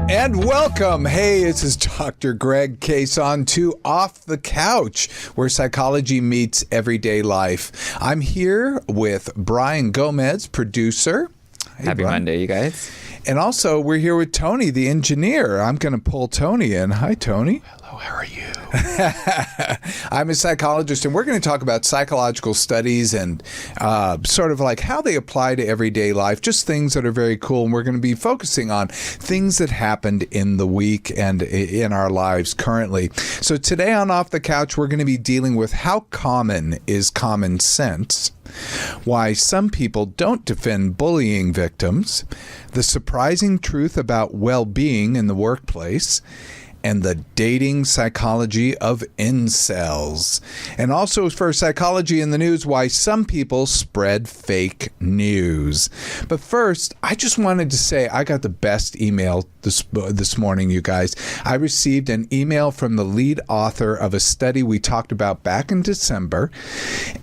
And welcome. Hey, this is Dr. Greg Case on to Off the Couch, where psychology meets everyday life. I'm here with Brian Gomez, producer. Hey, Happy Brian. Monday, you guys. And also, we're here with Tony, the engineer. I'm going to pull Tony in. Hi, Tony. Hello, how are you? I'm a psychologist, and we're going to talk about psychological studies and sort of like how they apply to everyday life, just things that are very cool. And we're going to be focusing on things that happened in the week and in our lives currently. So today on Off the Couch, we're going to be dealing with how common is common sense, why some people don't defend bullying victims, the surprising truth about well-being in the workplace, and the dating psychology of incels. And also for psychology in the news, why some people spread fake news. But first, I just wanted to say I got the best email this morning, you guys. I received an email from the lead author of a study we talked about back in December.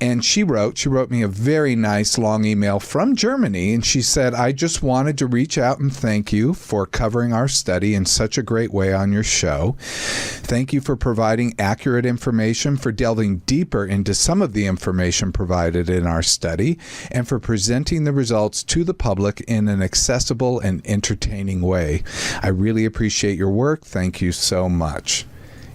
And she wrote me a very nice long email from Germany. And she said, I just wanted to reach out and thank you for covering our study in such a great way on your show. Thank you for providing accurate information, for delving deeper into some of the information provided in our study, and for presenting the results to the public in an accessible and entertaining way. I really appreciate your work. Thank you so much.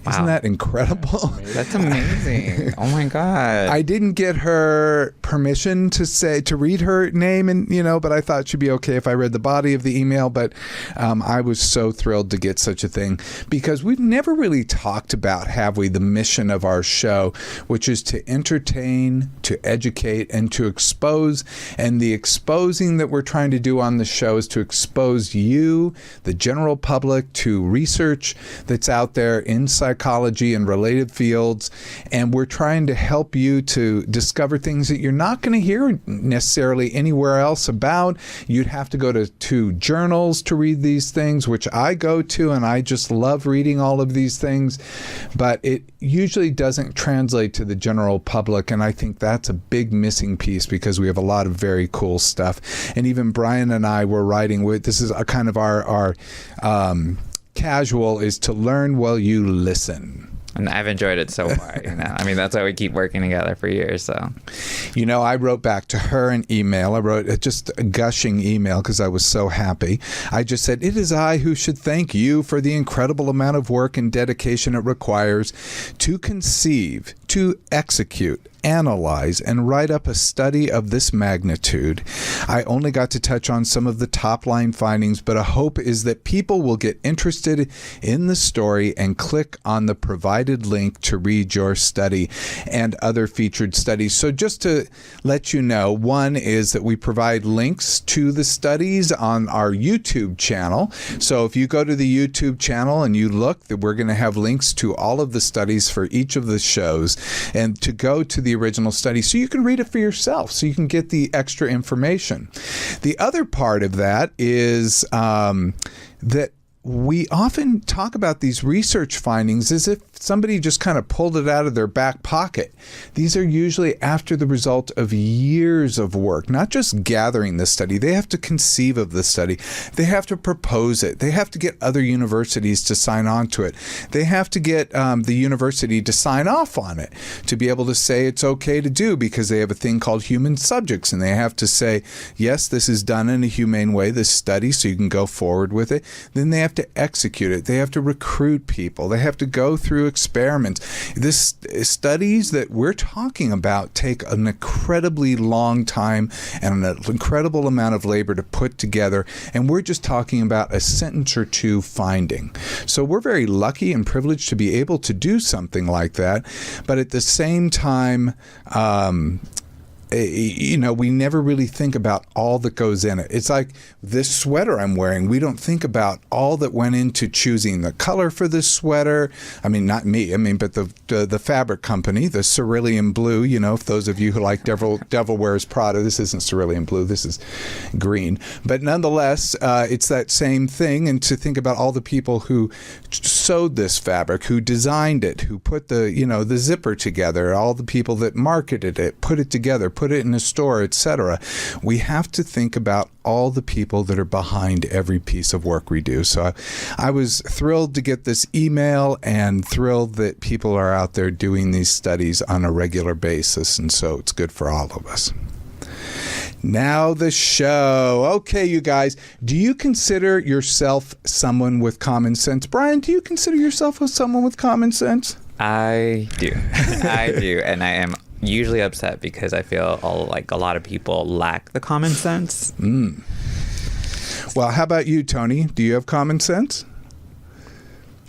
Wow. Isn't that incredible? That's amazing. Oh my God. I didn't get her permission to read her name, and but I thought she'd be okay if I read the body of the email. But I was so thrilled to get such a thing, because we've never really talked about, have we, the mission of our show, which is to entertain, to educate, and to expose. And the exposing that we're trying to do on the show is to expose you, the general public, to research that's out there in psychology and related fields, and we're trying to help you to discover things that you're not going to hear necessarily anywhere else about. You'd have to go to journals to read these things, which I go to, and I just love reading all of these things, but it usually doesn't translate to the general public, and I think that's a big missing piece, because we have a lot of very cool stuff. And even Brian and I were writing with, this is a kind of our casual is to learn while you listen. And I've enjoyed it so far. I mean, that's why we keep working together for years. So, I wrote back to her an email. I wrote just a gushing email because I was so happy. I just said, it is I who should thank you for the incredible amount of work and dedication it requires to conceive, to execute, analyze, and write up a study of this magnitude. I only got to touch on some of the top-line findings, but a hope is that people will get interested in the story and click on the provided link to read your study and other featured studies. So just to let you know, one is that we provide links to the studies on our YouTube channel. So if you go to the YouTube channel and you look, that we're going to have links to all of the studies for each of the shows, and to go to the original study so you can read it for yourself, so you can get the extra information. The other part of that is that we often talk about these research findings as if somebody just kind of pulled it out of their back pocket. These are usually after the result of years of work, not just gathering the study. They have to conceive of the study. They have to propose it. They have to get other universities to sign on to it. They have to get the university to sign off on it, to be able to say it's okay to do, because they have a thing called human subjects, and they have to say, yes, this is done in a humane way, this study, so you can go forward with it. Then they have to execute it. They have to recruit people. They have to go through experiments. This studies that we're talking about take an incredibly long time and an incredible amount of labor to put together, and we're just talking about a sentence or two finding. So we're very lucky and privileged to be able to do something like that, but at the same time, we never really think about all that goes in it. It's like this sweater I'm wearing. We don't think about all that went into choosing the color for this sweater. I mean, not me. I mean, but the fabric company, the cerulean blue. If those of you who like Devil Wears Prada, this isn't cerulean blue. This is green. But nonetheless, it's that same thing. And to think about all the people who sewed this fabric, who designed it, who put the, the zipper together, all the people that marketed it, put it together, put it in a store, etc. We have to think about all the people that are behind every piece of work we do. So I was thrilled to get this email and thrilled that people are out there doing these studies on a regular basis. And so it's good for all of us. Now the show. Okay, you guys, do you consider yourself someone with common sense? Brian, do you consider yourself someone with common sense? I do. I do. And I am usually upset because I feel like a lot of people lack the common sense. Well, how about you, Tony? Do you have common sense?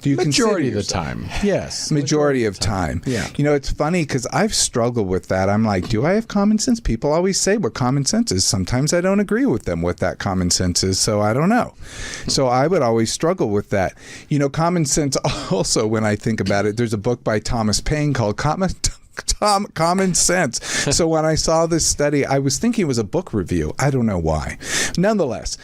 Do you Majority of the time, yes. Majority of time. Yeah. It's funny because I've struggled with that. I'm like, do I have common sense? People always say what common sense is. Sometimes I don't agree with them what that common sense is, so I don't know. So I would always struggle with that. Common sense also, when I think about it, there's a book by Thomas Paine called Common Sense. So when I saw this study, I was thinking it was a book review. I don't know why. Nonetheless,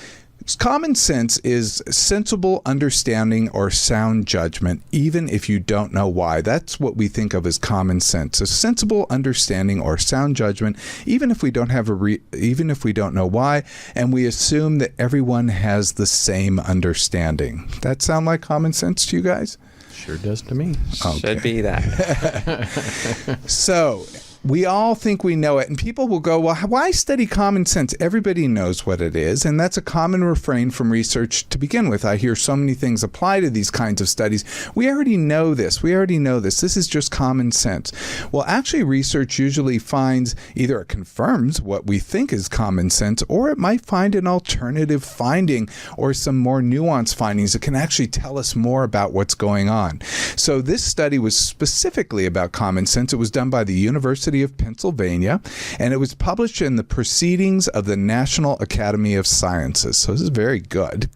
common sense is sensible understanding or sound judgment, even if you don't know why. That's what we think of as common sense. A sensible understanding or sound judgment, even if we don't have even if we don't know why, and we assume that everyone has the same understanding. That sound like common sense to you guys? Sure does to me. Okay. Should be that. So we all think we know it, and people will go, well, why study common sense? Everybody knows what it is, and that's a common refrain from research to begin with. I hear so many things apply to these kinds of studies. We already know this. This is just common sense. Well, actually, research usually finds either it confirms what we think is common sense, or it might find an alternative finding or some more nuanced findings that can actually tell us more about what's going on. So this study was specifically about common sense. It was done by the University of Pennsylvania, and it was published in the Proceedings of the National Academy of Sciences. So this is very good,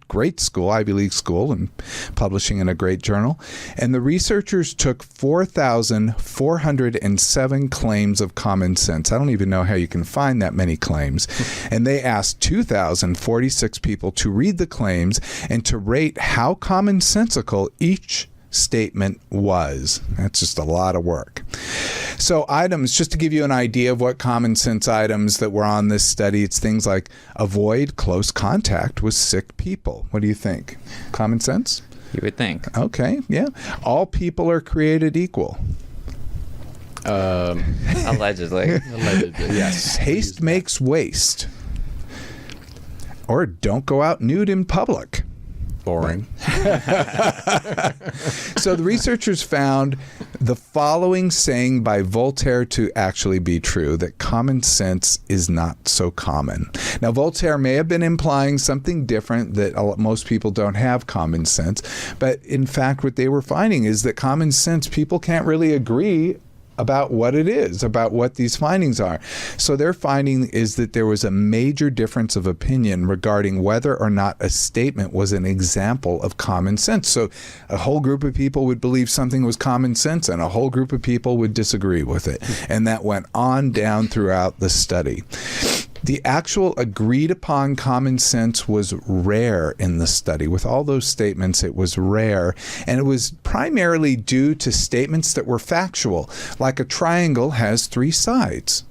great school, Ivy League school, and publishing in a great journal. And the researchers took 4,407 claims of common sense. I don't even know how you can find that many claims. And they asked 2,046 people to read the claims and to rate how commonsensical each statement was. That's just a lot of work. So items, just to give you an idea of what common sense items that were on this study, it's things like avoid close contact with sick people. What do you think? Common sense? You would think. Okay, yeah. All people are created equal. Allegedly. Yes. Haste makes waste. Or don't go out nude in public. Boring. So the researchers found the following saying by Voltaire to actually be true, that common sense is not so common. Now, Voltaire may have been implying something different, that most people don't have common sense, but in fact what they were finding is that common sense, people can't really agree about what it is, about what these findings are. So their finding is that there was a major difference of opinion regarding whether or not a statement was an example of common sense. So a whole group of people would believe something was common sense, and a whole group of people would disagree with it. And that went on down throughout the study. The actual agreed upon common sense was rare in the study. With all those statements, it was rare. And it was primarily due to statements that were factual, like a triangle has 3 sides.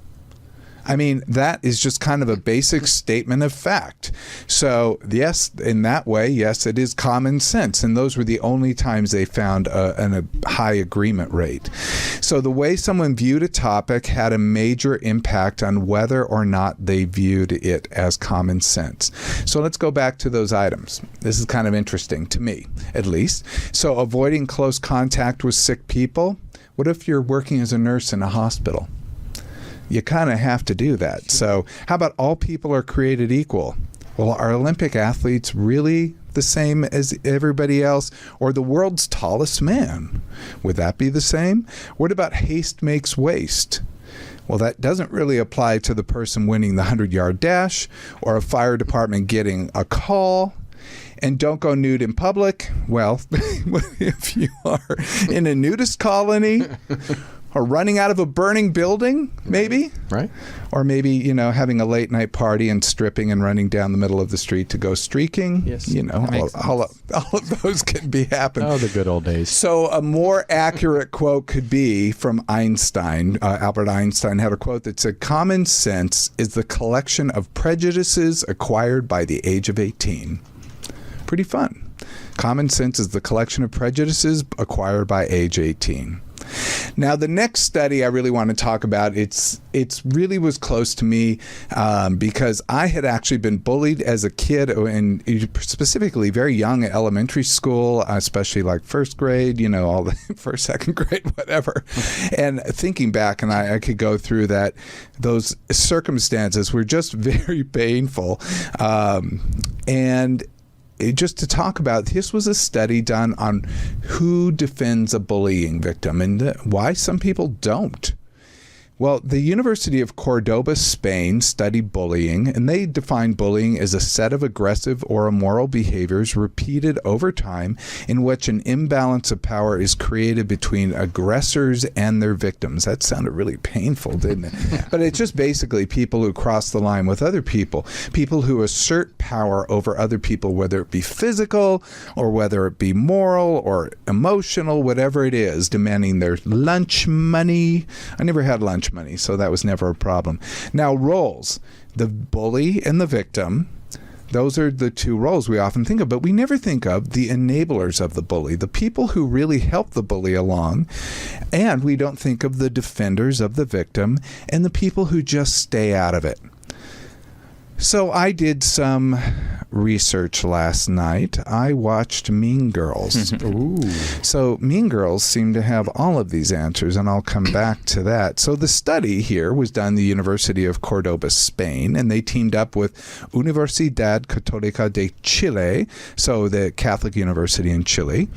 I mean, that is just kind of a basic statement of fact. So, yes, in that way, yes, it is common sense. And those were the only times they found a high agreement rate. So the way someone viewed a topic had a major impact on whether or not they viewed it as common sense. So let's go back to those items. This is kind of interesting to me, at least. So avoiding close contact with sick people. What if you're working as a nurse in a hospital? You kind of have to do that. So how about all people are created equal? Well, are Olympic athletes really the same as everybody else? Or the world's tallest man? Would that be the same? What about haste makes waste? Well, that doesn't really apply to the person winning the 100-yard dash or a fire department getting a call. And don't go nude in public. Well, if you are in a nudist colony or running out of a burning building, maybe. Right. Or maybe, having a late night party and stripping and running down the middle of the street to go streaking. Yes. All of those can be happening. Oh, the good old days. So a more accurate quote could be from Einstein. Albert Einstein had a quote that said, "Common sense is the collection of prejudices acquired by the age of 18." Pretty fun. Common sense is the collection of prejudices acquired by age 18. Now, the next study I really want to talk about, it's really was close to me because I had actually been bullied as a kid, and specifically very young at elementary school, especially like first grade, all the first, second grade, whatever. And thinking back, and I could go through that, those circumstances were just very painful. And just to talk about, this was a study done on who defends a bullying victim and why some people don't. Well, the University of Cordoba, Spain, studied bullying, and they defined bullying as a set of aggressive or immoral behaviors repeated over time in which an imbalance of power is created between aggressors and their victims. That sounded really painful, didn't it? Yeah. But it's just basically people who cross the line with other people who assert power over other people, whether it be physical or whether it be moral or emotional, whatever it is, demanding their lunch money. I never had lunch money, so that was never a problem. Now, roles, the bully and the victim, those are the two roles we often think of, but we never think of the enablers of the bully, the people who really help the bully along, and we don't think of the defenders of the victim and the people who just stay out of it. So I did some research last night. I watched Mean Girls. Ooh. So Mean Girls seem to have all of these answers, and I'll come back to that. So the study here was done at the University of Cordoba, Spain, and they teamed up with Universidad Católica de Chile, so the Catholic University in Chile,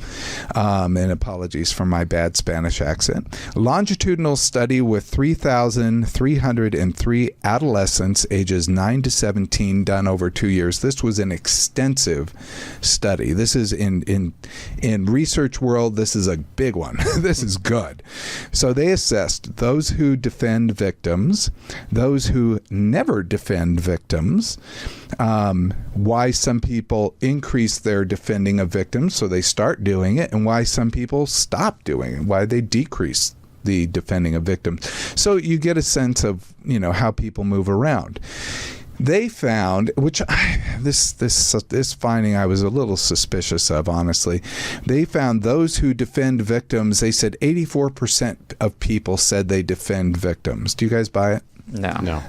and apologies for my bad Spanish accent. Longitudinal study with 3,303 adolescents ages 9 to 17 done over 2 years. This was an extensive study. This is in research world, this is a big one. This is good. So they assessed those who defend victims, those who never defend victims, why some people increase their defending of victims, so they start doing it, and why some people stop doing it, why they decrease the defending of victims. So you get a sense of, how people move around. They found, this finding I was a little suspicious of, honestly. They found those who defend victims, they said 84% of people said they defend victims. Do you guys buy it? No.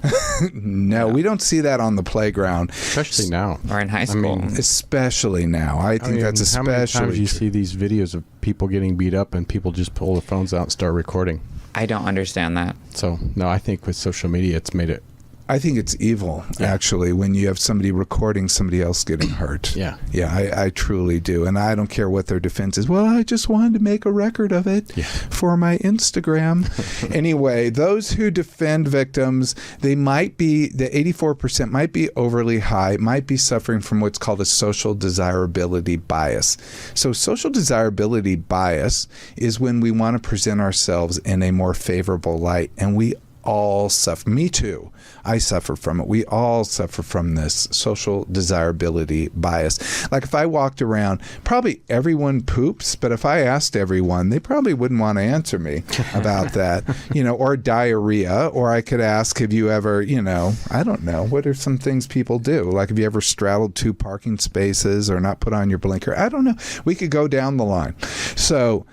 No, we don't see that on the playground. Especially now. Or in high school. Especially now. I think that's especially How many times do you see these videos of people getting beat up and people just pull their phones out and start recording? I don't understand that. So, no, I think with social media, it's made it. I think it's evil, actually, when you have somebody recording somebody else getting hurt. Yeah. Yeah, I truly do. And I don't care what their defense is. Well, I just wanted to make a record of it for my Instagram. Anyway, those who defend victims, they might be, the 84% might be overly high, might be suffering from what's called a social desirability bias. So social desirability bias is when we want to present ourselves in a more favorable light, and we all suffer. Me too. I suffer from it. We all suffer from this social desirability bias. Like if I walked around, probably everyone poops, but if I asked everyone, they probably wouldn't want to answer me about that, or diarrhea, or I could ask, have you ever, I don't know, what are some things people do? Like have you ever straddled 2 parking spaces or not put on your blinker? I don't know. We could go down the line. So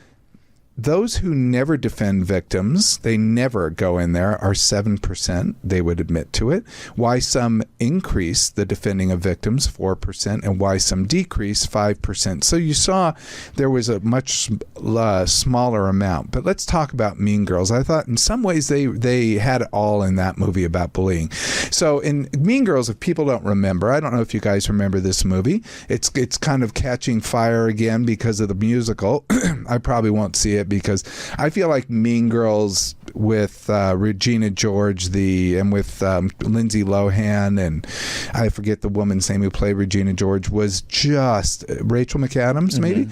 those who never defend victims, they never go in there, are 7%. They would admit to it. Why some increase the defending of victims, 4%, and why some decrease, 5%. So you saw there was a much smaller amount. But let's talk about Mean Girls. I thought in some ways they had it all in that movie about bullying. So in Mean Girls, if people don't remember, I don't know if you guys remember this movie. It's kind of catching fire again because of the musical. I probably won't see it because I feel like Mean Girls with Regina George and with Lindsay Lohan, and I forget the woman's name who played Regina George, was just Rachel McAdams, maybe?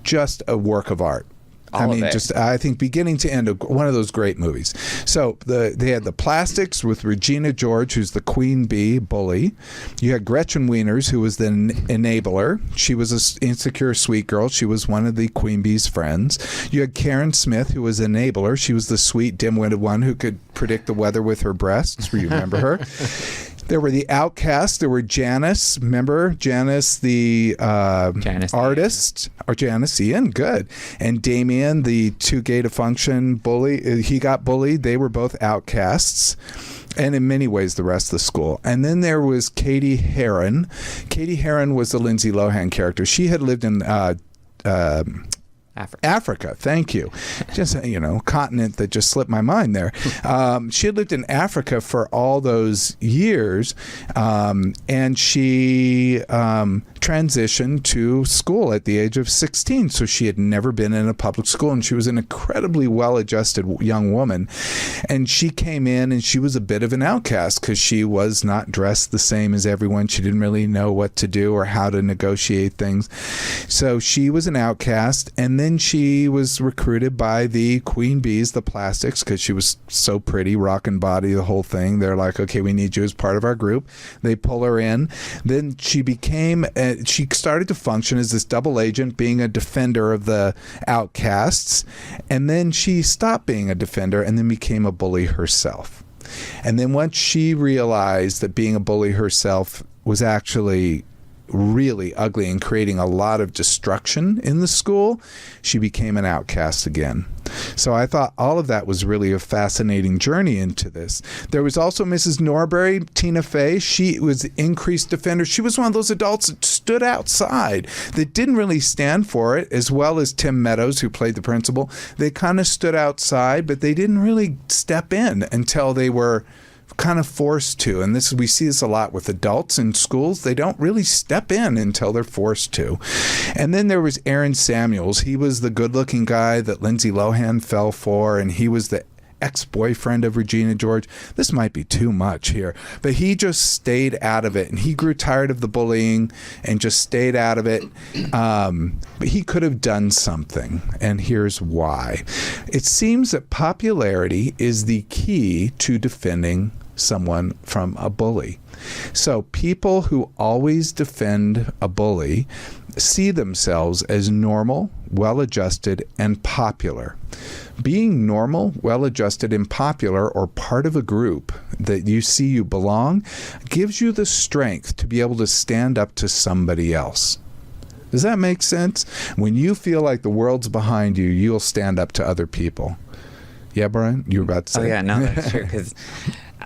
Just a work of art. All of it. I think beginning to end, one of those great movies. So they had the Plastics with Regina George, who's the queen bee bully. You had Gretchen Wieners, who was the enabler. She was an insecure sweet girl. She was one of the queen bee's friends. You had Karen Smith, who was an enabler. She was the sweet, dim-witted one who could predict the weather with her breasts. You remember her? There were the outcasts. There were Janice. Remember Janice, the artist, or Janice Ian? Good. And Damien, the too gay to function bully. He got bullied. They were both outcasts. And in many ways, the rest of the school. And then there was Katie Heron. Katie Heron was the Lindsay Lohan character. She had lived in Africa. Thank you. Just, continent that just slipped my mind there. She had lived in Africa for all those years, and she transitioned to school at the age of 16. So she had never been in a public school, and she was an incredibly well-adjusted young woman. And she came in, and she was a bit of an outcast because she was not dressed the same as everyone. She didn't really know what to do or how to negotiate things. So she was an outcast, and then she was recruited by the queen bees, the Plastics, because she was so pretty, rockin' body, the whole thing. They're like, okay, we need you as part of our group. They pull her in. Then she she started to function as this double agent, being a defender of the outcasts. And then she stopped being a defender and then became a bully herself. And then once she realized that being a bully herself was actually really ugly and creating a lot of destruction in the school, she became an outcast again. So I thought all of that was really a fascinating journey into this. There was also Mrs. Norbury, Tina Fey. She was increased defender. She was one of those adults that stood outside, that didn't really stand for it, as well as Tim Meadows, who played the principal. They kind of stood outside, but they didn't really step in until they were kind of forced to. And we see this a lot with adults in schools. They don't really step in until they're forced to. And then there was Aaron Samuels. He was the good-looking guy that Lindsay Lohan fell for, and he was the ex-boyfriend of Regina George. This might be too much here, but he just stayed out of it, and he grew tired of the bullying and just stayed out of it. But he could have done something, and here's why. It seems that popularity is the key to defending someone from a bully. So people who always defend a bully see themselves as normal, well-adjusted, and popular. Being normal, well-adjusted, and popular, or part of a group that you see you belong, gives you the strength to be able to stand up to somebody else. Does that make sense? When you feel like the world's behind you, you'll stand up to other people. Yeah, Brian? You were about to say. Oh, yeah, no, that's true, because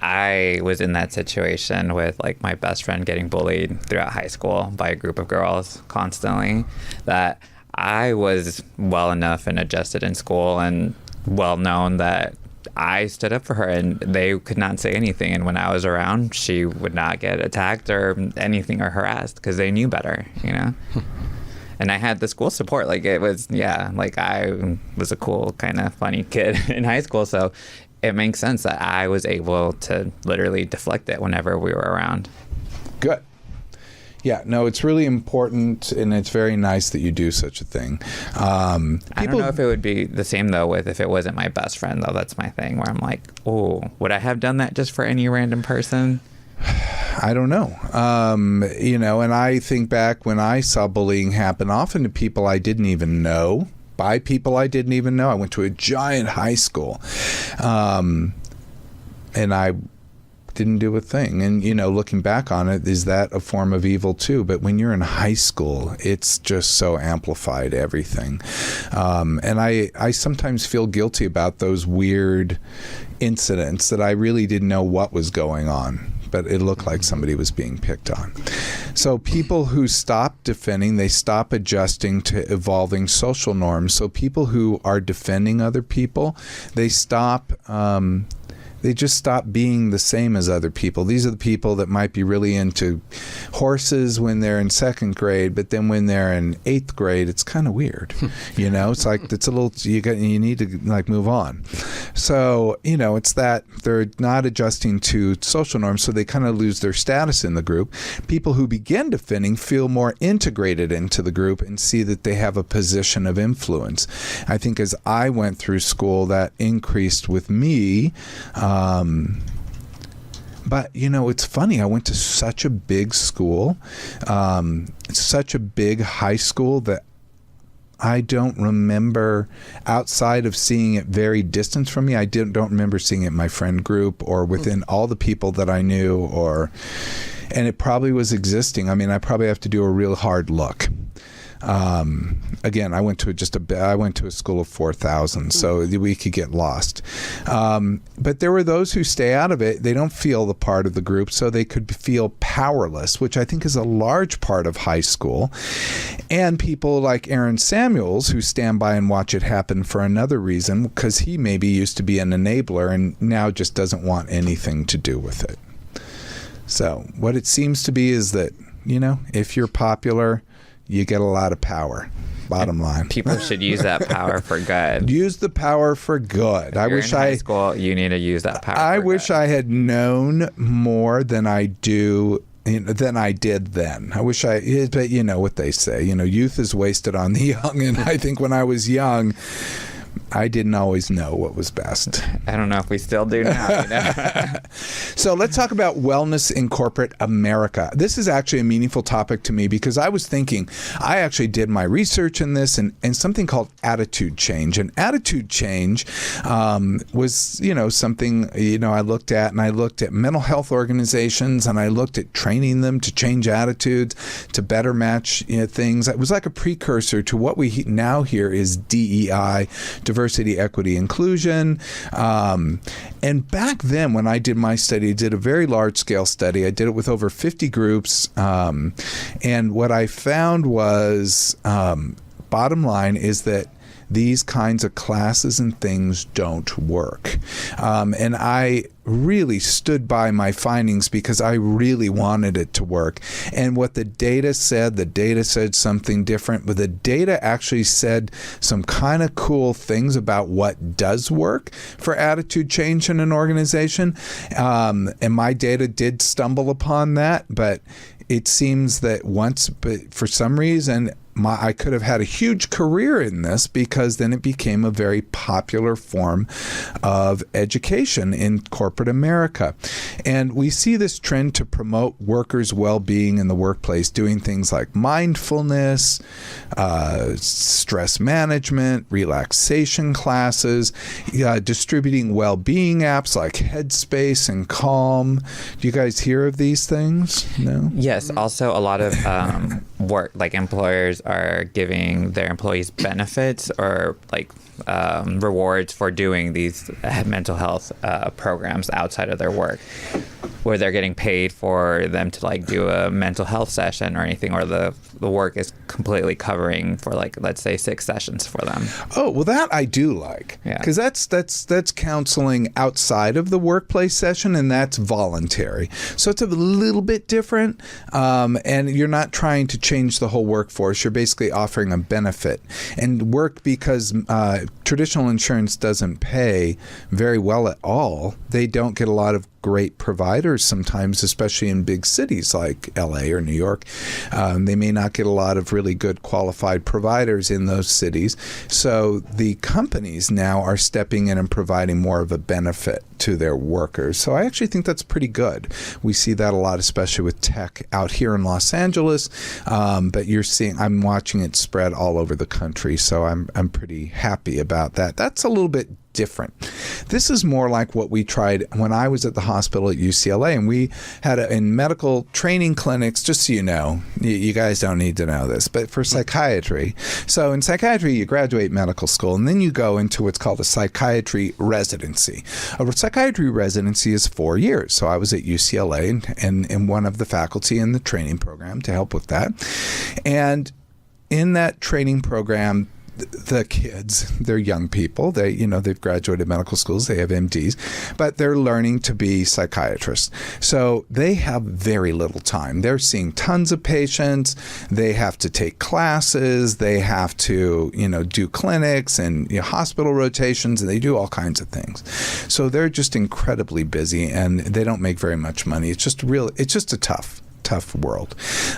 I was in that situation with like my best friend getting bullied throughout high school by a group of girls constantly, that I was well enough and adjusted in school and well known that I stood up for her and they could not say anything. And when I was around, she would not get attacked or anything or harassed because they knew better, And I had the school support. Like it was, like I was a cool, kind of funny kid in high school. So it makes sense that I was able to literally deflect it whenever we were around. Good. Yeah, no, it's really important, and it's very nice that you do such a thing. I don't know if it would be the same, though, if it wasn't my best friend, though. That's my thing, where I'm like, oh, would I have done that just for any random person? I don't know. And I think back when I saw bullying happen, often to people I didn't even know, by people I didn't even know. I went to a giant high school, and I didn't do a thing. And, looking back on it, is that a form of evil too? But when you're in high school, it's just so amplified, everything. And I sometimes feel guilty about those weird incidents that I really didn't know what was going on, but it looked like somebody was being picked on. So people who stop defending, they stop adjusting to evolving social norms. So people who are defending other people, they stop they just stop being the same as other people. These are the people that might be really into horses when they're in second grade, but then when they're in eighth grade, it's kind of weird. It's like it's a little you need to like move on. So it's that they're not adjusting to social norms, so they kind of lose their status in the group. People who begin defending feel more integrated into the group and see that they have a position of influence. I think as I went through school, that increased with me. But, it's funny. I went to such a big school, such a big high school that I don't remember, outside of seeing it very distant from me, I don't remember seeing it in my friend group or within all the people that I knew, and it probably was existing. I mean, I probably have to do a real hard look. Again, I went to a school of 4,000, so we could get lost. But there were those who stay out of it. They don't feel the part of the group, so they could feel powerless, which I think is a large part of high school. And people like Aaron Samuels, who stand by and watch it happen for another reason, because he maybe used to be an enabler and now just doesn't want anything to do with it. So what it seems to be is that, if you're popular, you get a lot of power. Bottom line. People should use that power for good. Use the power for good. If you're in high school, you need to use that power. I wish I had known more than I do. Than I did then. I wish but you know what they say. Youth is wasted on the young. And I think when I was young, I didn't always know what was best. I don't know if we still do now. So let's talk about wellness in corporate America. This is actually a meaningful topic to me because I was thinking, I actually did my research in this and something called attitude change. And attitude change was, something, I looked at, and I looked at mental health organizations and I looked at training them to change attitudes, to better match things. It was like a precursor to what we now hear is DEI, diversity, equity, inclusion. And back then when I did my study, I did a very large scale study. I did it with over 50 groups. And what I found was, bottom line is that these kinds of classes and things don't work. And I really stood by my findings because I really wanted it to work. And what the data said something different, but the data actually said some kind of cool things about what does work for attitude change in an organization. And my data did stumble upon that, but it seems that but for some reason, I could have had a huge career in this because then it became a very popular form of education in corporate America. And we see this trend to promote workers' well-being in the workplace, doing things like mindfulness, stress management, relaxation classes, distributing well-being apps like Headspace and Calm. Do you guys hear of these things? No? Yes. Also, a lot of employers are giving their employees benefits or rewards for doing these mental health programs outside of their work, where they're getting paid for them to do a mental health session or anything, or the work is completely covering for let's say 6 sessions for them. Oh, well, that I do like, because that's counseling outside of the workplace session, and that's voluntary. So it's a little bit different, and you're not trying to change the whole workforce. You're basically offering a benefit. And work, because traditional insurance doesn't pay very well at all. They don't get a lot of great providers sometimes, especially in big cities like LA or New York. They may not get a lot of really good qualified providers in those cities. So the companies now are stepping in and providing more of a benefit to their workers. So I actually think that's pretty good. We see that a lot, especially with tech out here in Los Angeles. But I'm watching it spread all over the country. So I'm pretty happy about that. That's a little bit different. This is more like what we tried when I was at the hospital at UCLA, and we had in medical training clinics, just so you know, you guys don't need to know this, but for psychiatry. So in psychiatry, you graduate medical school, and then you go into what's called a psychiatry residency. A psychiatry residency is 4 years. So I was at UCLA and one of the faculty in the training program to help with that. And in that training program, the kids, they're young people. They've graduated medical schools. They have MDs, but they're learning to be psychiatrists. So they have very little time. They're seeing tons of patients. They have to take classes. They have to, do clinics and hospital rotations, and they do all kinds of things. So they're just incredibly busy, and they don't make very much money. It's just a tough world.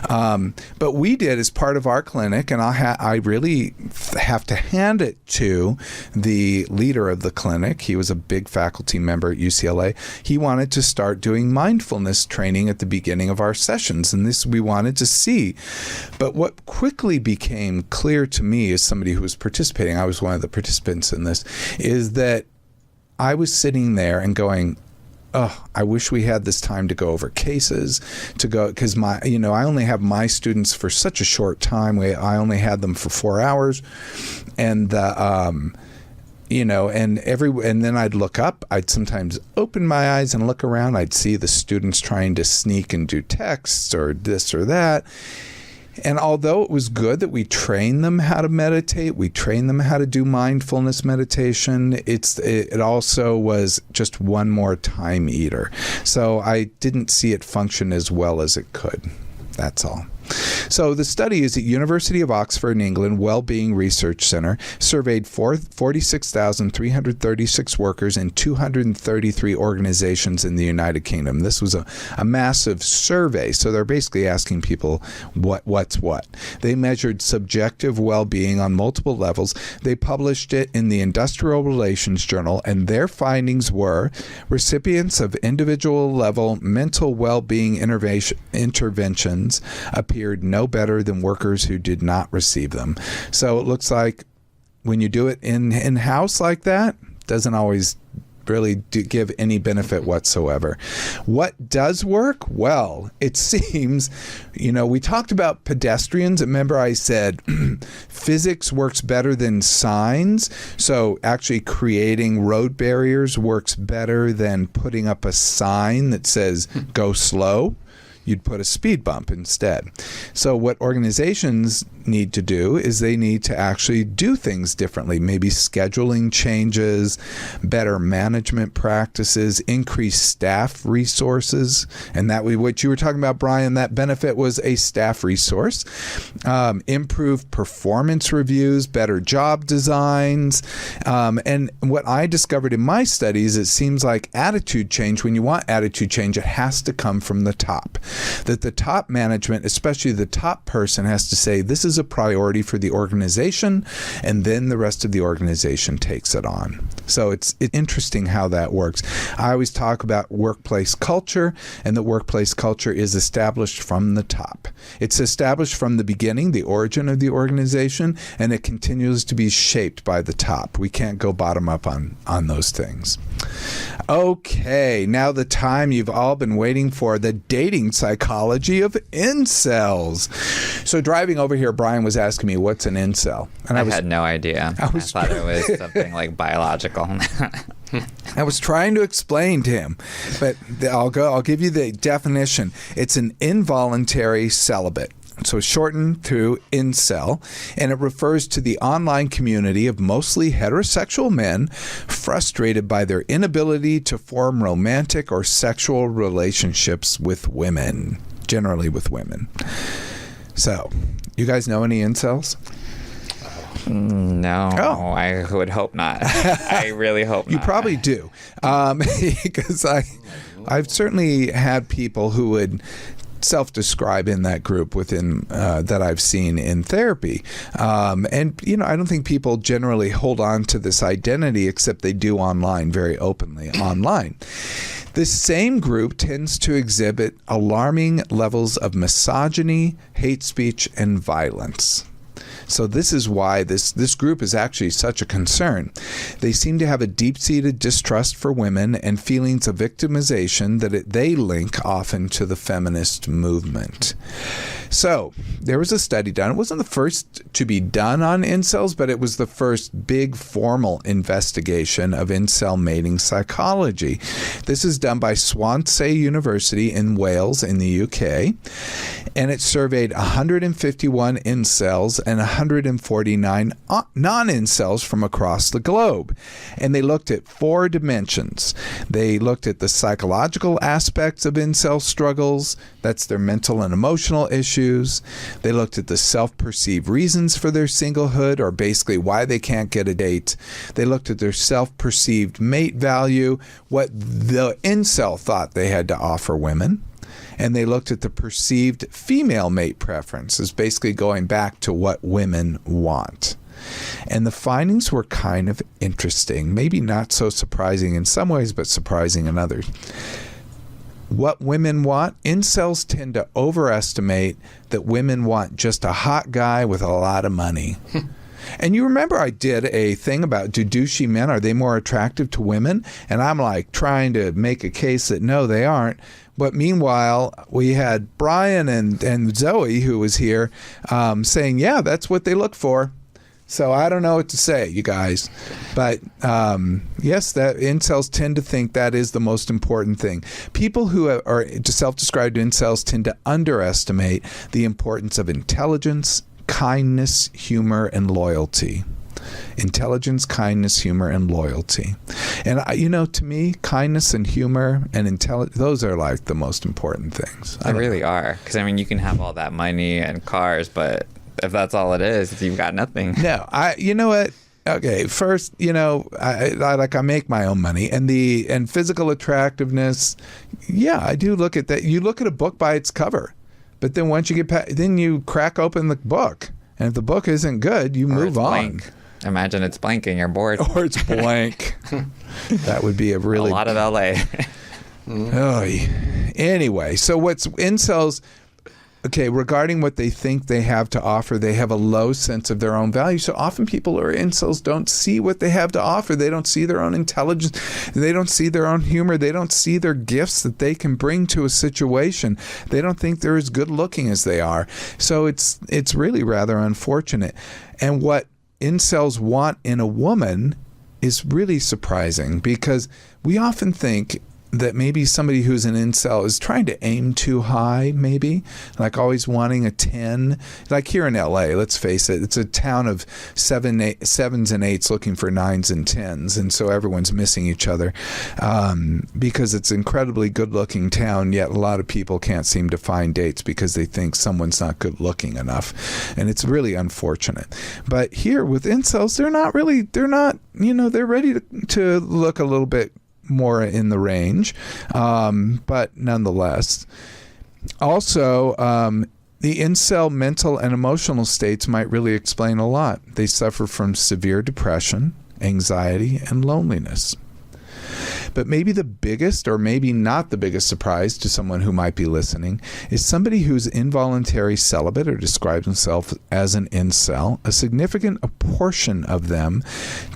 But we did, as part of our clinic, and I really have to hand it to the leader of the clinic. He was a big faculty member at UCLA. He wanted to start doing mindfulness training at the beginning of our sessions, and this we wanted to see. But what quickly became clear to me as somebody who was participating, I was one of the participants in this, is that I was sitting there and going, oh, I wish we had this time to go over cases, because I only have my students for such a short time. I only had them for 4 hours, and and then I'd look up. I'd sometimes open my eyes and look around. I'd see the students trying to sneak and do texts or this or that. And although it was good that we trained them how to meditate, we trained them how to do mindfulness meditation, it also was just one more time eater. So I didn't see it function as well as it could. That's all. So the study is at University of Oxford in England Wellbeing Research Center, surveyed 46,336 workers in 233 organizations in the United Kingdom. This was a massive survey, so they're basically asking people what's what. They measured subjective well-being on multiple levels. They published it in the Industrial Relations Journal, and their findings were recipients of individual level mental well-being interventions appeared no better than workers who did not receive them. So it looks like when you do it in-house like that, doesn't always really give any benefit whatsoever. What does work? Well, it seems, we talked about pedestrians. Remember I said physics works better than signs. So actually creating road barriers works better than putting up a sign that says go slow. You'd put a speed bump instead. So what organizations need to do is they need to actually do things differently, maybe scheduling changes, better management practices, increased staff resources. And that what you were talking about, Brian, that benefit was a staff resource. Improved performance reviews, better job designs. And what I discovered in my studies, it seems like attitude change, when you want attitude change, it has to come from the top. That the top management, especially the top person, has to say this is a priority for the organization, and then the rest of the organization takes it on. So it's interesting how that works. I always talk about workplace culture, and the workplace culture is established from the top. It's established from the beginning, the origin of the organization, and it continues to be shaped by the top. We can't go bottom up on those things. Okay, now the time you've all been waiting for, the dating psychology of incels. So driving over here, Brian was asking me, what's an incel? And I had no idea. I thought it was something like biological. I was trying to explain to him, but I'll give you the definition. It's an involuntary celibate. So shortened to incel, and it refers to the online community of mostly heterosexual men frustrated by their inability to form romantic or sexual relationships with women, generally with women. So, you guys know any incels? No, I would hope not. I really hope not. You probably do, because I've certainly had people who would self-describe in that group within that I've seen in therapy. And, I don't think people generally hold on to this identity, except they do online, very openly online. This same group tends to exhibit alarming levels of misogyny, hate speech, and violence. So this is why this group is actually such a concern. They seem to have a deep-seated distrust for women and feelings of victimization that they link often to the feminist movement. So there was a study done. It wasn't the first to be done on incels, but it was the first big formal investigation of incel mating psychology. This is done by Swansea University in Wales in the UK, and it surveyed 151 incels and 149 non-incels from across the globe. And they looked at 4 dimensions. They looked at the psychological aspects of incel struggles. That's their mental and emotional issues. They looked at the self-perceived reasons for their singlehood, or basically why they can't get a date. They looked at their self-perceived mate value, what the incel thought they had to offer women. And they looked at the perceived female mate preferences, basically going back to what women want. And the findings were kind of interesting, maybe not so surprising in some ways, but surprising in others. What women want, incels tend to overestimate that women want just a hot guy with a lot of money. And you remember I did a thing about, do douchey men, are they more attractive to women? And I'm like trying to make a case that no, they aren't. But meanwhile, we had Brian and Zoe, who was here, saying, yeah, that's what they look for. So I don't know what to say, you guys. But yes, that incels tend to think that is the most important thing. People who are self-described incels tend to underestimate the importance of intelligence, kindness, humor, and loyalty. Intelligence, kindness, humor, and loyalty. And, to me, kindness and humor and intelligence, those are like the most important things. They really are. Because, you can have all that money and cars, but if that's all it is, you've got nothing. No, you know what? Okay, first, I make my own money, and physical attractiveness. Yeah, I do look at that. You look at a book by its cover, but then once you get then you crack open the book, and if the book isn't good, you move on. Blank. Imagine it's blank and you're bored. Or it's blank. That would be a lot of LA. Oh, anyway, so what's incels? Okay, regarding what they think they have to offer, they have a low sense of their own value. So often people who are incels don't see what they have to offer. They don't see their own intelligence. They don't see their own humor. They don't see their gifts that they can bring to a situation. They don't think they're as good looking as they are. So it's really rather unfortunate. And what incels want in a woman is really surprising, because we often think that maybe somebody who's an incel is trying to aim too high, maybe, like always wanting a 10. Like here in LA, let's face it, it's a town of 7s and 8s looking for 9s and 10s, and so everyone's missing each other because it's an incredibly good-looking town, yet a lot of people can't seem to find dates because they think someone's not good-looking enough, and it's really unfortunate. But here with incels, they're ready to look a little bit more in the range, but nonetheless. Also, the incel mental and emotional states might really explain a lot. They suffer from severe depression, anxiety, and loneliness. But maybe the biggest, or maybe not the biggest surprise to someone who might be listening, is somebody who's involuntary celibate or describes himself as an incel. A significant portion of them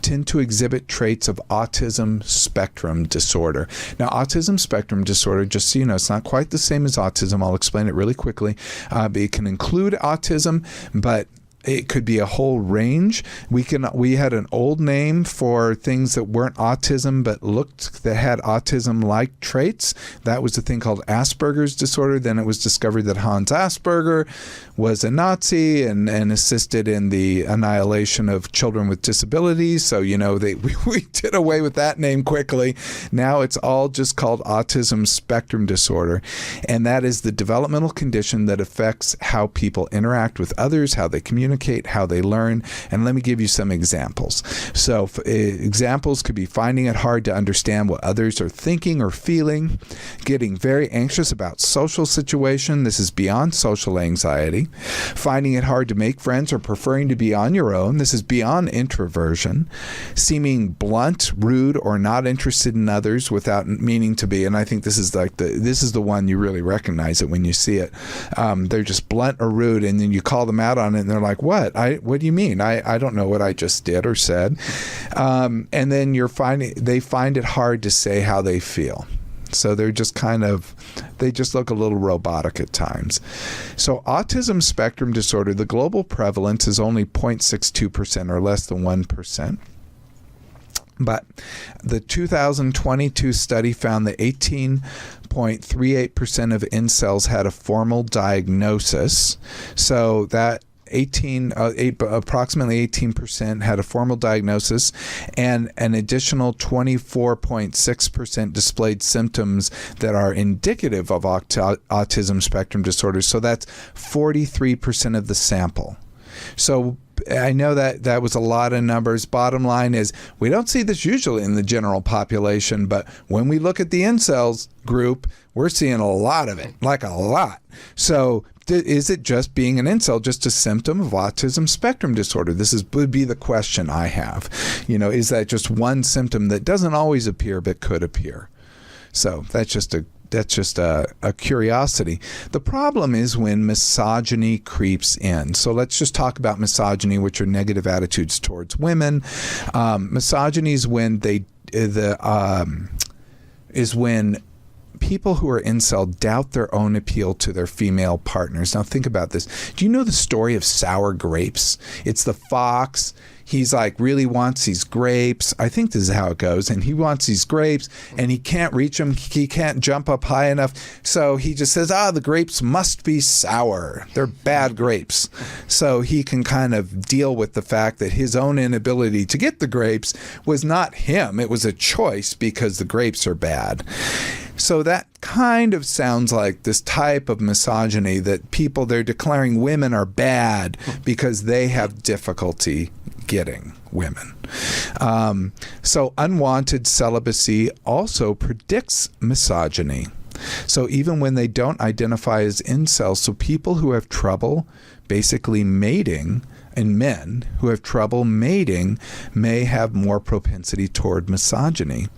tend to exhibit traits of autism spectrum disorder. Now, autism spectrum disorder, just so you know, it's not quite the same as autism. I'll explain it really quickly. It can include autism, but it could be a whole range. We had an old name for things that weren't autism that had autism-like traits. That was a thing called Asperger's disorder. Then it was discovered that Hans Asperger was a Nazi and assisted in the annihilation of children with disabilities. So, we did away with that name quickly. Now it's all just called autism spectrum disorder. And that is the developmental condition that affects how people interact with others, how they communicate, how they learn. And let me give you some examples. So examples could be finding it hard to understand what others are thinking or feeling, getting very anxious about social situation. This is beyond social anxiety. Finding it hard to make friends or preferring to be on your own. This is beyond introversion. Seeming blunt, rude, or not interested in others without meaning to be. And I think this is the one you really recognize it when you see it. They're just blunt or rude, and then you call them out on it, and they're like, "What? What do you mean? I don't know what I just did or said." And then they find it hard to say how they feel. So they're just they just look a little robotic at times. So autism spectrum disorder, the global prevalence is only 0.62% or less than 1%. But the 2022 study found that 18.38% of incels had a formal diagnosis. So that approximately 18% had a formal diagnosis, and an additional 24.6% displayed symptoms that are indicative of autism spectrum disorder. So that's 43% of the sample. So I know that was a lot of numbers. Bottom line is we don't see this usually in the general population, but when we look at the incels group, we're seeing a lot of it, like a lot. So is it just being an incel just a symptom of autism spectrum disorder? Would be the question I have. Is that just one symptom that doesn't always appear but could appear? So that's just a curiosity. The problem is when misogyny creeps in. So let's just talk about misogyny, which are negative attitudes towards women. Misogyny is when when people who are incel doubt their own appeal to their female partners. Now think about this. Do you know the story of sour grapes? It's the fox. He's really wants these grapes. I think this is how it goes. And he wants these grapes and he can't reach them. He can't jump up high enough. So he just says, the grapes must be sour. They're bad grapes. So he can kind of deal with the fact that his own inability to get the grapes was not him. It was a choice because the grapes are bad. So that kind of sounds like this type of misogyny that they're declaring women are bad because they have difficulty getting women. So unwanted celibacy also predicts misogyny. So even when they don't identify as incels, so people who have trouble basically mating, and men who have trouble mating may have more propensity toward misogyny.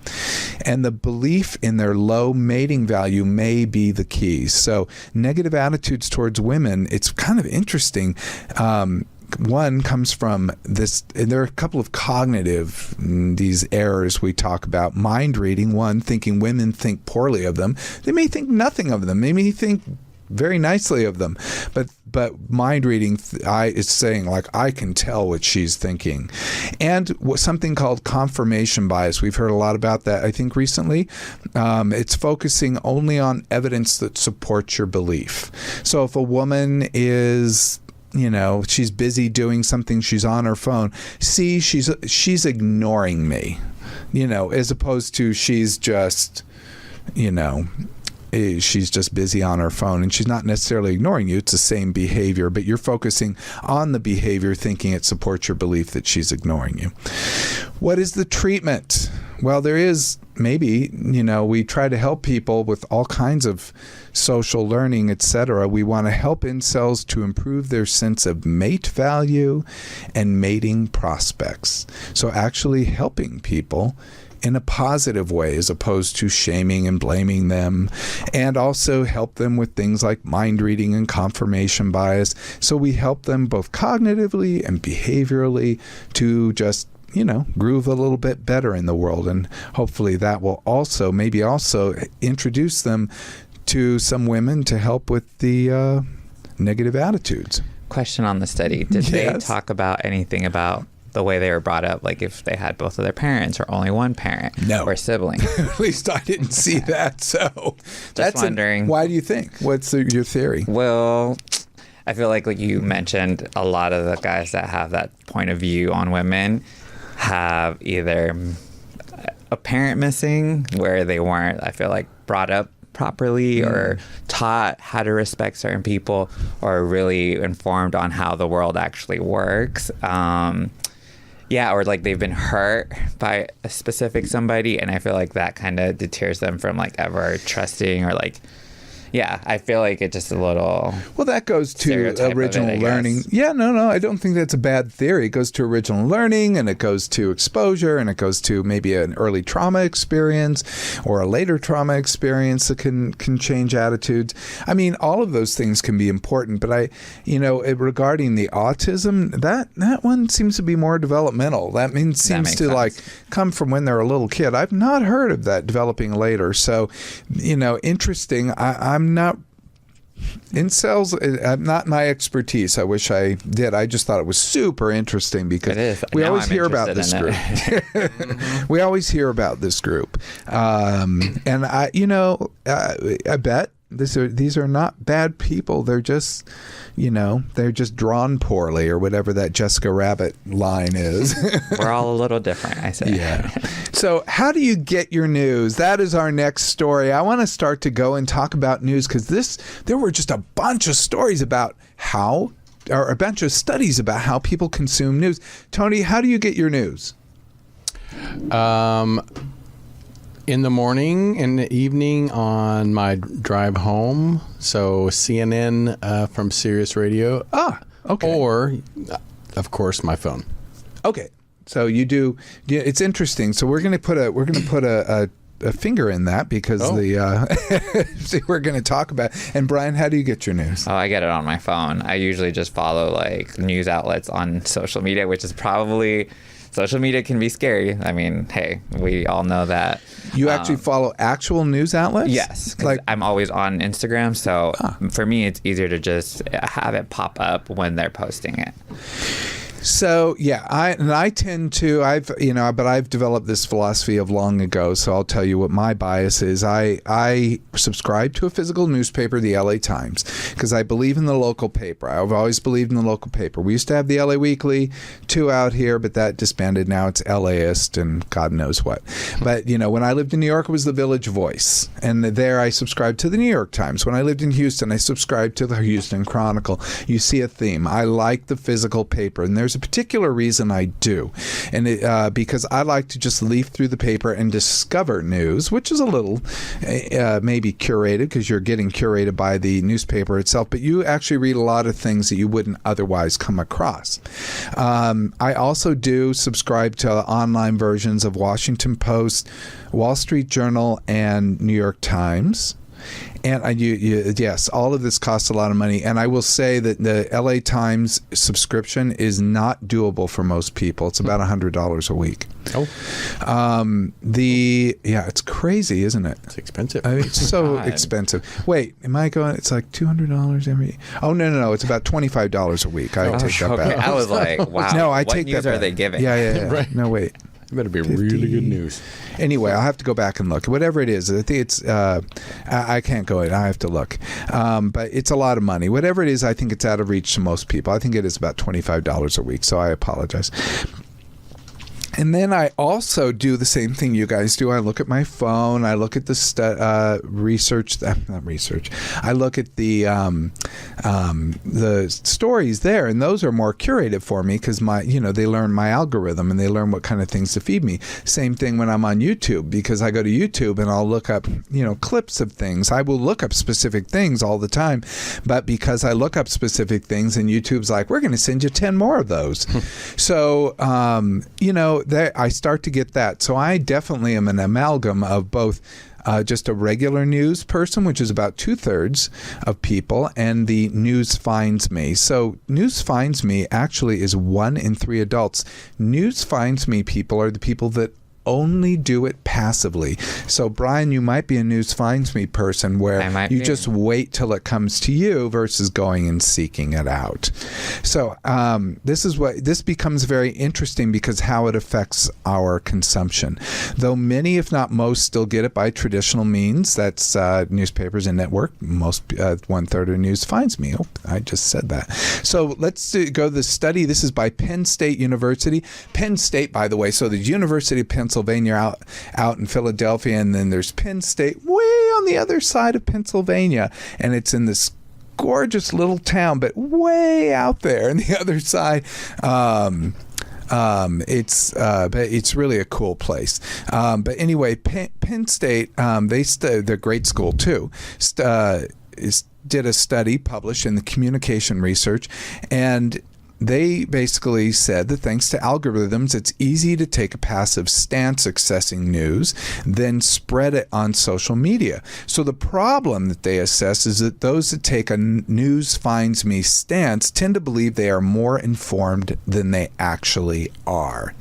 And the belief in their low mating value may be the key. So negative attitudes towards women, it's kind of interesting. One comes from this, and there are a couple of cognitive, these errors we talk about. Mind reading, one, thinking women think poorly of them. They may think nothing of them. They may think very nicely of them, but mind reading is saying I can tell what she's thinking. And something called confirmation bias, we've heard a lot about that I think recently. It's focusing only on evidence that supports your belief. So if a woman is she's busy doing something, she's on her phone, she's ignoring me, as opposed to she's just busy on her phone, and she's not necessarily ignoring you. It's the same behavior, but you're focusing on the behavior, thinking it supports your belief that she's ignoring you. What is the treatment? Well, there is maybe, we try to help people with all kinds of social learning, etc. We want to help incels to improve their sense of mate value and mating prospects. So actually helping people in a positive way as opposed to shaming and blaming them, and also help them with things like mind reading and confirmation bias. So we help them both cognitively and behaviorally to just groove a little bit better in the world. And hopefully that will also introduce them to some women to help with the negative attitudes. Question on the study. Did they talk about anything about the way they were brought up, like if they had both of their parents or only one parent or sibling? At least I didn't see that. So just wondering. Why do you think? What's your theory? Well, I feel like you mentioned, a lot of the guys that have that point of view on women have either a parent missing, where they weren't, I feel like, brought up properly or taught how to respect certain people, or really informed on how the world actually works. Or they've been hurt by a specific somebody, and I feel like that kind of deters them from ever trusting or Yeah, I feel like it's just a little. Well, that goes to stereotype of original it, I learning. guess. Yeah, no, I don't think that's a bad theory. It goes to original learning, and it goes to exposure, and it goes to maybe an early trauma experience or a later trauma experience that can change attitudes. I mean, all of those things can be important, but regarding the autism, that one seems to be more developmental. That means seems to sense. like come from when they're a little kid. I've not heard of that developing later. So, interesting. I'm not. Incels, not my expertise. I wish I did. I just thought it was super interesting because It is. we Now always I'm hear about this interested group. We always hear about this group, and I bet these are not bad people. They're just, they're just drawn poorly or whatever that Jessica Rabbit line is. We're all a little different, I say. Yeah. So how do you get your news? That is our next story. I want to start to go and talk about news because there were just a bunch of stories about or a bunch of studies about how people consume news. Tony, how do you get your news? In the morning, in the evening, on my drive home. So CNN from Sirius Radio. Ah, okay. Or, of course, my phone. Okay. So you do. Yeah, it's interesting. So we're going to put a finger in that because we're going to talk about. And Brian, how do you get your news? Oh, I get it on my phone. I usually just follow like news outlets on social media, which is probably. Social media can be scary. I mean, hey, we all know that. You actually follow actual news outlets? Yes, because I'm always on Instagram, so for me, it's easier to just have it pop up when they're posting it. So yeah, I tend to but I've developed this philosophy of long ago. So I'll tell you what my bias is. I subscribe to a physical newspaper, the LA Times, because I believe in the local paper. I've always believed in the local paper. We used to have the LA Weekly, 2 out here, but that disbanded. Now it's LAist and God knows what. But when I lived in New York, it was the Village Voice, and there I subscribed to the New York Times. When I lived in Houston, I subscribed to the Houston Chronicle. You see a theme. I like the physical paper, and there's a particular reason I do, and because I like to just leaf through the paper and discover news, which is a little maybe curated because you're getting curated by the newspaper itself, but you actually read a lot of things that you wouldn't otherwise come across. I also do subscribe to online versions of Washington Post, Wall Street Journal, and New York Times. And yes, all of this costs a lot of money. And I will say that the LA Times subscription is not doable for most people. It's about $100 a week. Oh. It's crazy, isn't it? It's expensive. I mean, it's so expensive. Wait, am I going? It's like $200 every. Oh no! It's about $25 a week. I take that back. I was like, wow. No, I what take news that back. are they giving? Yeah. Right. No, wait. It better be really good news. Anyway, I'll have to go back and look. Whatever it is, I think it's. I can't go in. I have to look. But it's a lot of money. Whatever it is, I think it's out of reach to most people. I think it is about $25 a week. So I apologize. And then I also do the same thing you guys do. I look at my phone. I look at the research. Not research. I look at the stories there, and those are more curated for me because they learn my algorithm and they learn what kind of things to feed me. Same thing when I'm on YouTube, because I go to YouTube and I'll look up clips of things. I will look up specific things all the time, but because I look up specific things and YouTube's like, we're going to send you 10 more of those. So I start to get that. So I definitely am an amalgam of both just a regular news person, which is about 2/3 of people, and the news finds me. So news finds me actually is 1 in 3 adults. News finds me people are the people that only do it passively. So Brian, you might be a news finds me person where you just wait till it comes to you versus going and seeking it out. So this becomes very interesting because how it affects our consumption. Though many, if not most, still get it by traditional means. That's newspapers and network. Most 1/3 of news finds me. Oh, I just said that. So let's go to the study. This is by Penn State University. Penn State, by the way. So the University of Pennsylvania out in Philadelphia, and then there's Penn State way on the other side of Pennsylvania, and it's in this gorgeous little town, but way out there on the other side. It's really a cool place. But anyway, Penn State, they're great school too. did a study published in the Communication Research, and they basically said that thanks to algorithms, it's easy to take a passive stance accessing news, then spread it on social media. So the problem that they assess is that those that take a news finds me stance tend to believe they are more informed than they actually are.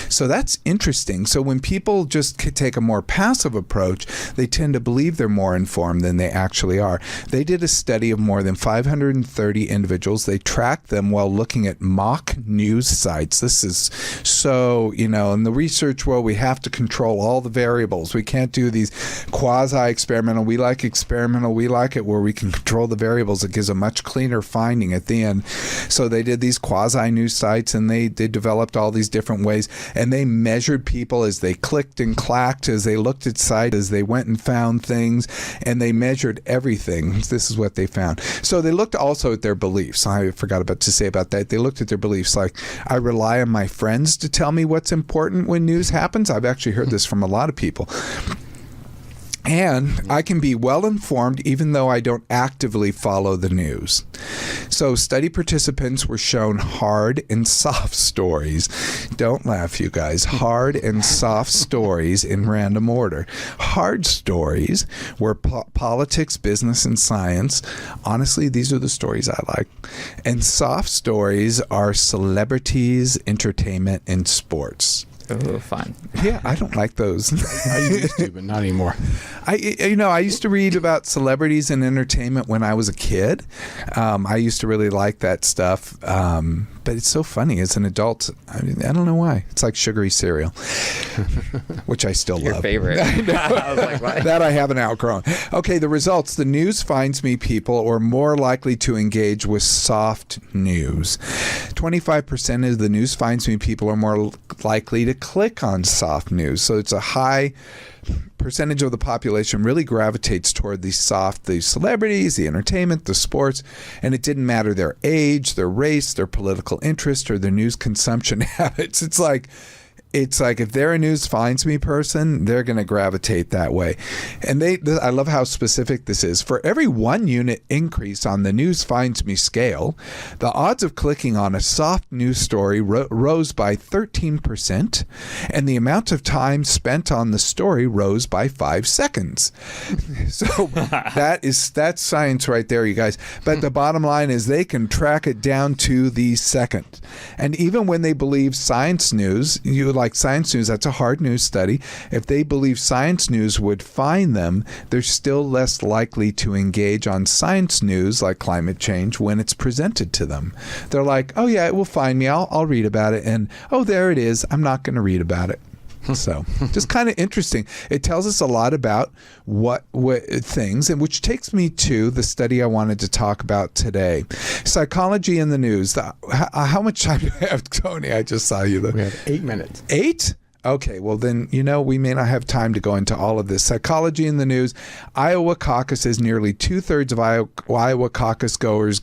So that's interesting. So when people just take a more passive approach, they tend to believe they're more informed than they actually are. They did a study of more than 530 individuals. They tracked them while looking at mock news sites. This is so, in the research world, we have to control all the variables. We can't do these quasi-experimental. We like experimental. We like it where we can control the variables. It gives a much cleaner finding at the end. So they did these quasi-news sites, and they developed all these different ways, and they measured people as they clicked and clacked, as they looked at sites, as they went and found things, and they measured everything. This is what they found. So they looked also at their beliefs. I forgot to say about that. They looked at their beliefs, like, I rely on my friends to tell me what's important when news happens. I've actually heard this from a lot of people. And I can be well informed even though I don't actively follow the news. So study participants were shown hard and soft stories. Don't laugh, you guys. Hard and soft stories in random order. Hard stories were politics, business, and science. Honestly, these are the stories I like. And soft stories are celebrities, entertainment, and sports. Ooh, fun. Yeah, I don't like those. I used to, but not anymore. I used to read about celebrities and entertainment when I was a kid. I used to really like that stuff. But it's so funny as an adult. I don't know why. It's like sugary cereal, which I still love. Your favorite. I was like, what? That I haven't outgrown. Okay, the results. The news finds me people are more likely to engage with soft news. 25% of the news finds me people are more likely to click on soft news. So it's a high percentage of the population really gravitates toward the celebrities, the entertainment, the sports, and it didn't matter their age, their race, their political interest, or their news consumption habits. It's like if they're a news finds me person, they're going to gravitate that way. And I love how specific this is. For every 1 unit increase on the news finds me scale, the odds of clicking on a soft news story rose by 13%, and the amount of time spent on the story rose by 5 seconds. So that's science right there, you guys. But the bottom line is they can track it down to the second. And even when they believe science news, like science news, that's a hard news study. If they believe science news would find them, they're still less likely to engage on science news like climate change when it's presented to them. They're like, oh yeah, it will find me. I'll read about it. And oh, there it is. I'm not going to read about it. So just kind of interesting. It tells us a lot about what things, and which takes me to the study I wanted to talk about today. Psychology in the news. How much time do I have, Tony? I just saw you. We have 8 minutes. 8? Okay, well then, we may not have time to go into all of this. Psychology in the news. Iowa caucuses, nearly 2/3 of Iowa caucus goers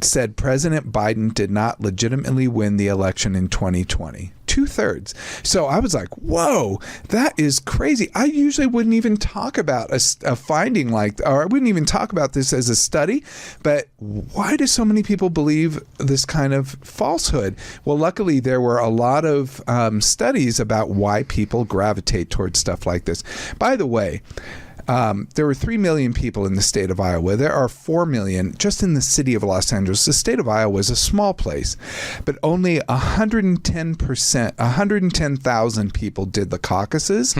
said President Biden did not legitimately win the election in 2020. 2/3. So I was like, whoa, that is crazy. I usually wouldn't even talk about a finding or I wouldn't even talk about this as a study, but why do so many people believe this kind of falsehood? Well, luckily there were a lot of studies about why people gravitate towards stuff like this. By the way, there were 3 million people in the state of Iowa. There are 4 million just in the city of Los Angeles. The state of Iowa is a small place, but only 110,000 people did the caucuses.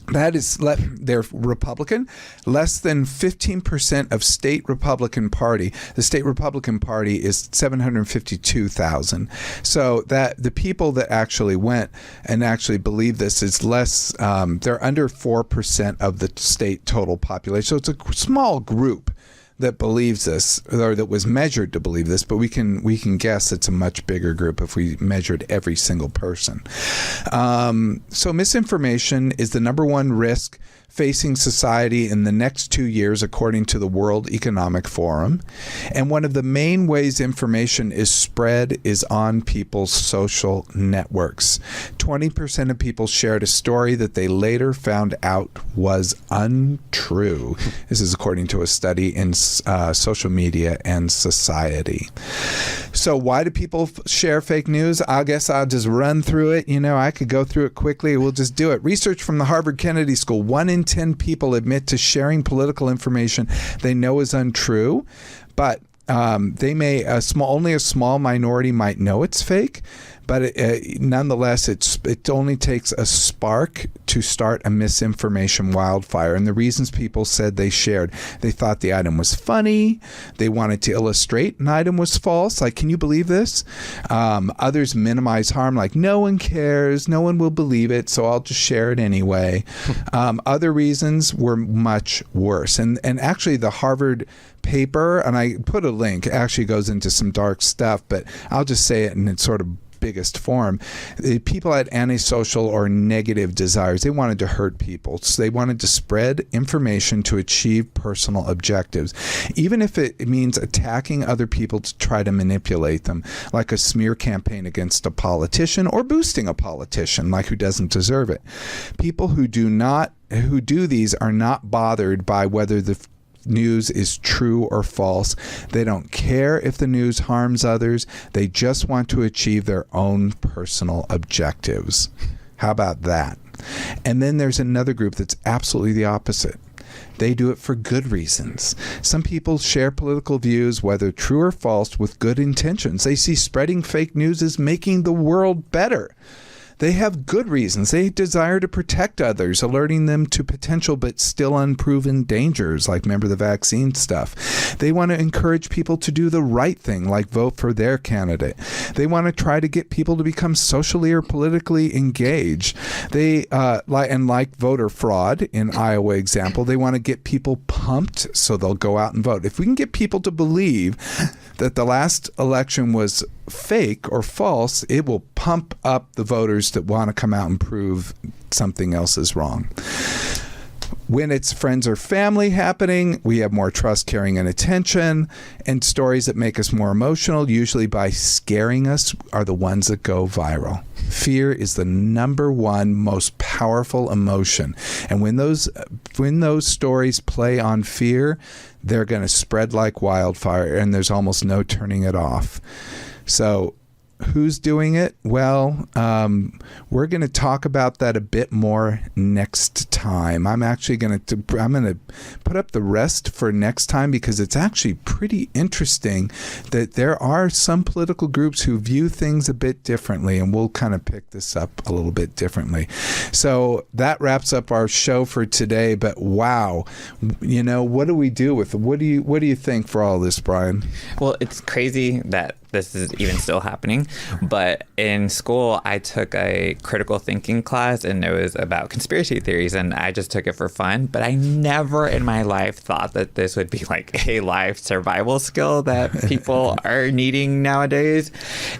That is, they're Republican. Less than 15% of state Republican Party. The state Republican Party is 752,000. So that the people that actually went and actually believe this is less. They're under 4% of the state total population. So it's a small group that believes this, or that was measured to believe this, but we can guess it's a much bigger group if we measured every single person. So misinformation is the number one risk facing society in the next 2 years, according to the World Economic Forum. And one of the main ways information is spread is on people's social networks. 20% of people shared a story that they later found out was untrue. This is according to a study in Social Media and Society. So why do people share fake news? I guess I'll just run through it. I could go through it quickly. We'll just do it. Research from the Harvard Kennedy School. 1 in 10 people admit to sharing political information they know is untrue, but only a small minority might know it's fake. But nonetheless, it only takes a spark to start a misinformation wildfire. And the reasons people said they shared, they thought the item was funny. They wanted to illustrate an item was false. Like, can you believe this? Others minimize harm, like no one cares, no one will believe it, so I'll just share it anyway. Other reasons were much worse. And actually, the Harvard paper, and I put a link, actually goes into some dark stuff, but I'll just say it in its sort of biggest form. People had antisocial or negative desires. They wanted to hurt people. So they wanted to spread information to achieve personal objectives, even if it means attacking other people to try to manipulate them, like a smear campaign against a politician or boosting a politician, like who doesn't deserve it. People who do these are not bothered by whether the news is true or false. They don't care if the news harms others. They just want to achieve their own personal objectives. How about that? And then there's another group that's absolutely the opposite. They do it for good reasons. Some people share political views, whether true or false, with good intentions. They see spreading fake news as making the world better. They have good reasons. They desire to protect others, alerting them to potential but still unproven dangers, like remember the vaccine stuff. They want to encourage people to do the right thing, like vote for their candidate. They want to try to get people to become socially or politically engaged. They like voter fraud in Iowa example, they want to get people pumped so they'll go out and vote. If we can get people to believe that the last election was fake or false, it will pump up the voters that want to come out and prove something else is wrong. When it's friends or family happening, we have more trust, caring, and attention. And stories that make us more emotional, usually by scaring us, are the ones that go viral. Fear is the number one most powerful emotion. And when those stories play on fear, they're going to spread like wildfire, and there's almost no turning it off. So who's doing it? Well, we're going to talk about that a bit more next time. I'm actually going to put up the rest for next time, because it's actually pretty interesting that there are some political groups who view things a bit differently, and we'll kind of pick this up a little bit differently. So that wraps up our show for today. But wow, what do we do with it? What do you think for all this, Brian? Well, it's crazy that this is even still happening. But in school, I took a critical thinking class, and it was about conspiracy theories, and I just took it for fun. But I never in my life thought that this would be like a life survival skill that people are needing nowadays.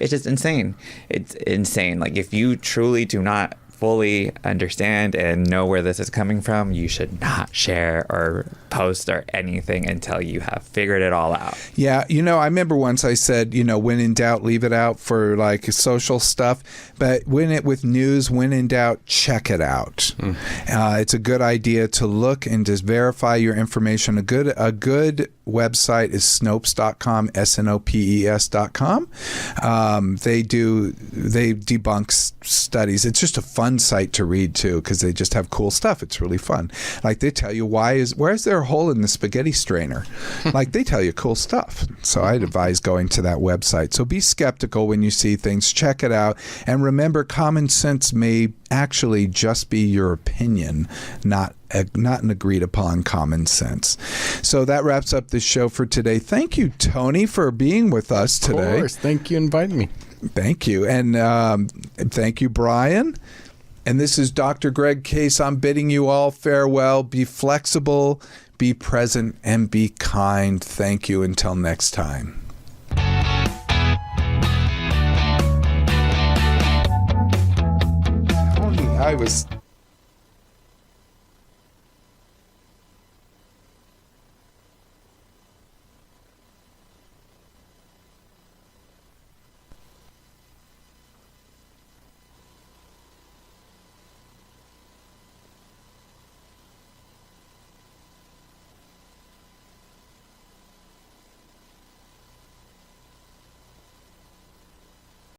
It's just insane. It's insane. Like, if you truly do not fully understand and know where this is coming from, you should not share or post or anything until you have figured it all out. Yeah, I remember once I said, when in doubt, leave it out for like social stuff. But with news, when in doubt, check it out. It's a good idea to look and just verify your information. A good website is Snopes.com, Snopes.com. They debunk studies. It's just a fun site to read too, because they just have cool stuff. It's really fun. Like, they tell you where's there a hole in the spaghetti strainer? Like, they tell you cool stuff. So I'd advise going to that website. So be skeptical when you see things. Check it out. And remember, common sense may actually just be your opinion, not an agreed upon common sense. So that wraps up the show for today. Thank you, Tony, for being with us today. Of course. Thank you for inviting me. Thank you. And thank you, Brian. And this is Dr. Greg Case. I'm bidding you all farewell. Be flexible, be present, and be kind. Thank you. Until next time. I was